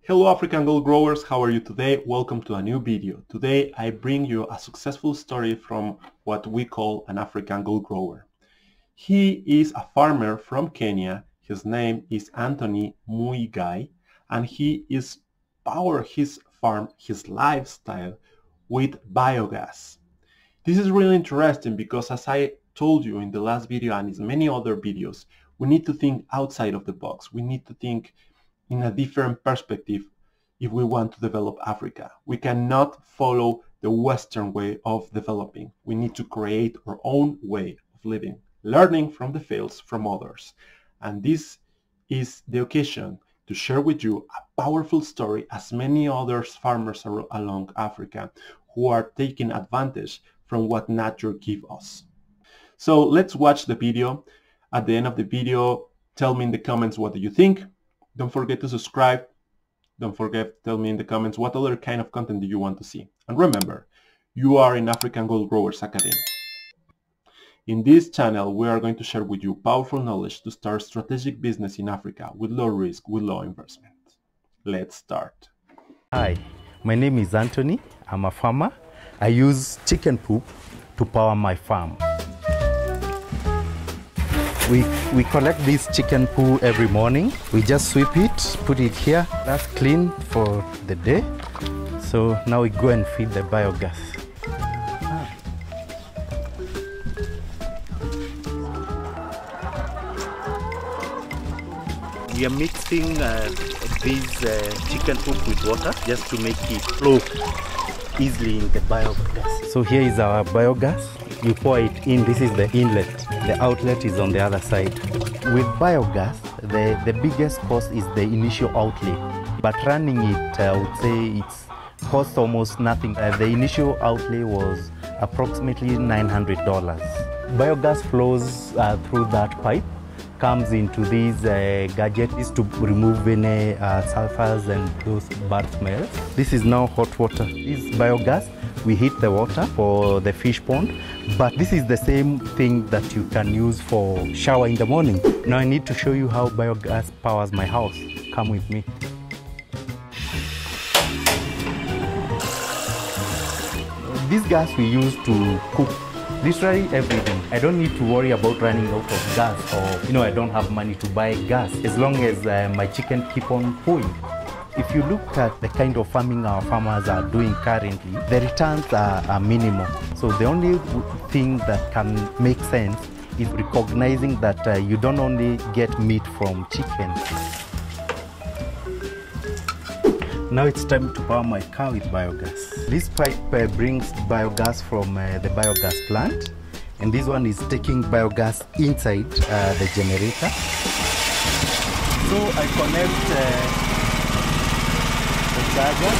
Hello African gold growers, how are you today? Welcome to a new video. Today I bring you a successful story from what we call an African gold grower. He is a farmer from Kenya. His name is Anthony Muigai, and he is power his farm, his lifestyle with biogas. This is really interesting because, as I told you in the last video and in many other videos, we need to think outside of the box. We need to think in a different perspective if we want to develop Africa. We cannot follow the Western way of developing. We need to create our own way of living, learning from the fails from others. And this is the occasion to share with you a powerful story as many other farmers along Africa who are taking advantage from what nature gives us. So let's watch the video. At the end of the video, tell me in the comments what do you think. Don't forget to subscribe. Don't forget to tell me in the comments what other kind of content do you want to see. And remember, you are in African Gold Growers Academy. In this channel, we are going to share with you powerful knowledge to start strategic business in Africa with low risk, with low investment. Let's start. Hi, my name is Anthony. I'm a farmer. I use chicken poop to power my farm. We collect this chicken poo every morning. We just sweep it, put it here. That's clean for the day. So now we go and feed the biogas. We are mixing this chicken poop with water just to make it flow easily in the biogas. So here is our biogas. You pour it in. This is the inlet. The outlet is on the other side. With biogas, the biggest cost is the initial outlay. But running it, I would say it's cost almost nothing. The initial outlay was approximately $900. Biogas flows through that pipe, comes into these gadgets to remove any sulfurs and those bad smells. This is now hot water. This biogas, we heat the water for the fish pond, but this is the same thing that you can use for shower in the morning. Now I need to show you how biogas powers my house. Come with me. This gas we use to cook literally everything. I don't need to worry about running out of gas, or I don't have money to buy gas, as long as my chicken keep on pooing. If you look at the kind of farming our farmers are doing currently, the returns are minimal. So the only thing that can make sense is recognizing that you don't only get meat from chicken. Now it's time to power my car with biogas. This pipe brings biogas from the biogas plant, and this one is taking biogas inside the generator. So I connect charger,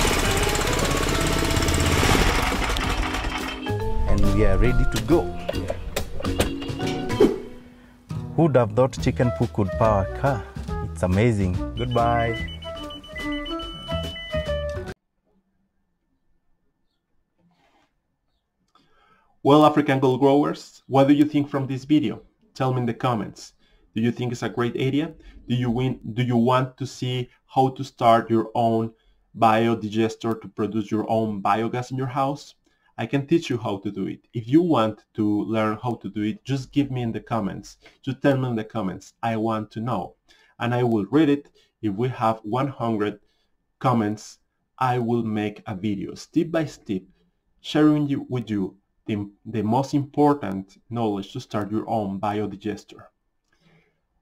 and we are ready to go. Who'd have thought chicken poo could power a car? It's amazing. Goodbye. Well, African gold growers, what do you think from this video? Tell me in the comments. Do you think it's a great idea? Do you want to see how to start your own biodigester to produce your own biogas in your house? I can teach you how to do it. If you want to learn how to do it, just give me in the comments. Just tell me in the comments. I want to know. And I will read it. If we have 100 comments, I will make a video step by step sharing with you the most important knowledge to start your own biodigester.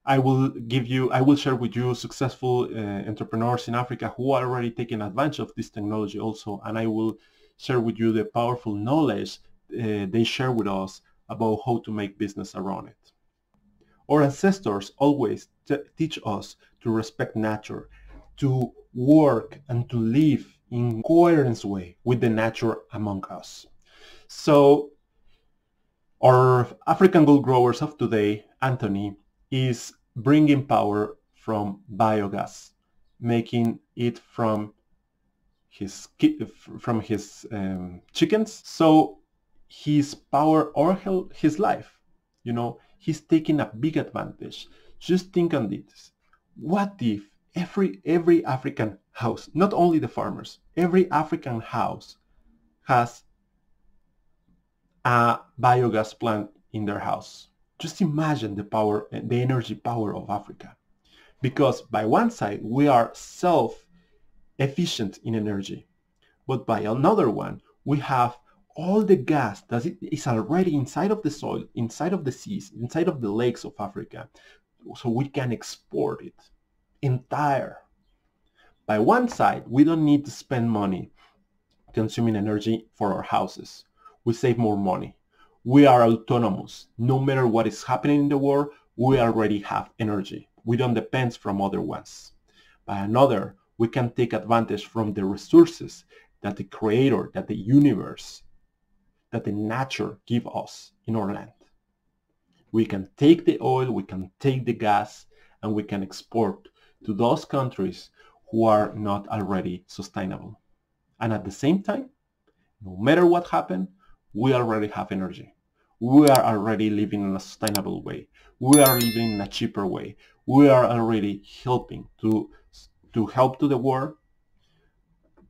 I will share with you successful entrepreneurs in Africa who are already taking advantage of this technology also, and I will share with you the powerful knowledge they share with us about how to make business around it. Our ancestors always teach us to respect nature, to work and to live in coherence way with the nature among us. So our African gold growers of today, Anthony, is bringing power from biogas, making it from his chickens. So his power or his life, he's taking a big advantage. Just think on this. What if every African house, not only the farmers, every African house has a biogas plant in their house. Just imagine the power, the energy power of Africa. Because by one side, we are self-efficient in energy, but by another one, we have all the gas that is already inside of the soil, inside of the seas, inside of the lakes of Africa, so we can export it entire. By one side, we don't need to spend money consuming energy for our houses. We save more money. We are autonomous. No matter what is happening in the world, we already have energy. We don't depend from other ones. By another, we can take advantage from the resources that the creator, that the universe, that the nature give us in our land. We can take the oil, we can take the gas, and we can export to those countries who are not already sustainable. And at the same time, no matter what happens, we already have energy. We are already living in a sustainable way. We are living in a cheaper way. We are already helping to help to the world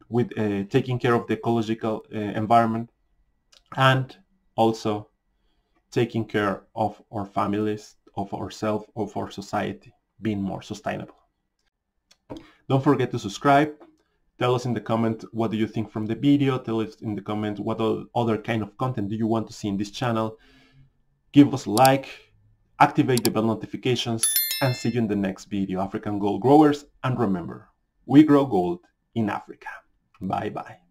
with taking care of the ecological environment, and also taking care of our families, of ourselves, of our society, being more sustainable. Don't forget to subscribe. Tell us in the comment what do you think from the video. Tell us in the comment what other kind of content do you want to see in this channel. Give us a like, activate the bell notifications, and see you in the next video, African gold growers. And remember, we grow gold in Africa. Bye bye.